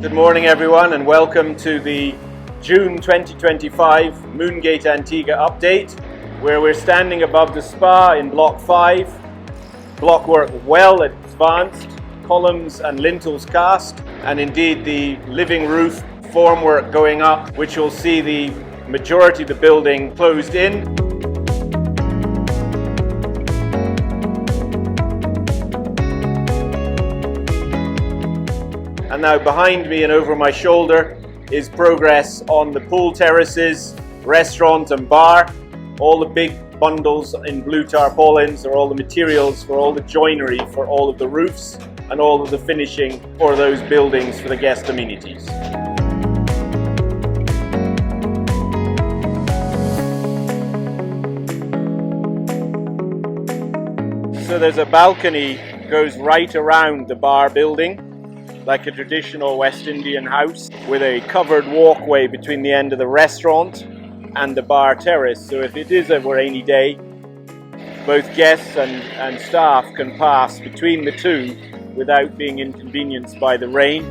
Good morning everyone and welcome to the June 2025 Moongate Antigua update, where we're standing above the spa in Block 5. Block work well advanced, columns and lintels cast, and indeed the living roof formwork going up, which will see the majority of the building closed in. And now behind me and over my shoulder is progress on the pool terraces, restaurant and bar. All the big bundles in blue tarpaulins are all the materials for all the joinery for all of the roofs and all of the finishing for those buildings for the guest amenities. So there's a balcony that goes right around the bar building, like a traditional West Indian house, with a covered walkway between the end of the restaurant and the bar terrace. So if it is a rainy day, both guests and staff can pass between the two without being inconvenienced by the rain.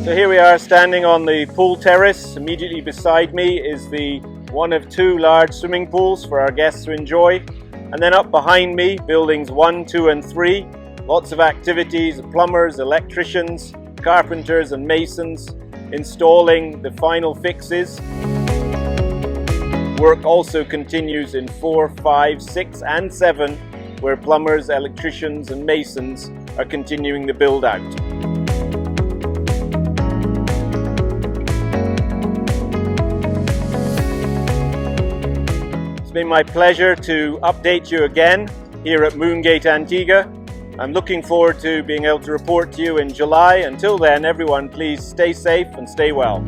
So here we are standing on the pool terrace. Immediately beside me is the one of two large swimming pools for our guests to enjoy. And then up behind me, buildings 1, 2 and 3, lots of activities, plumbers, electricians, carpenters and masons installing the final fixes. Work also continues in 4, 5, 6 and 7, where plumbers, electricians and masons are continuing the build out. It's been my pleasure to update you again here at Moongate Antigua. I'm looking forward to being able to report to you in July. Until then, everyone, please stay safe and stay well.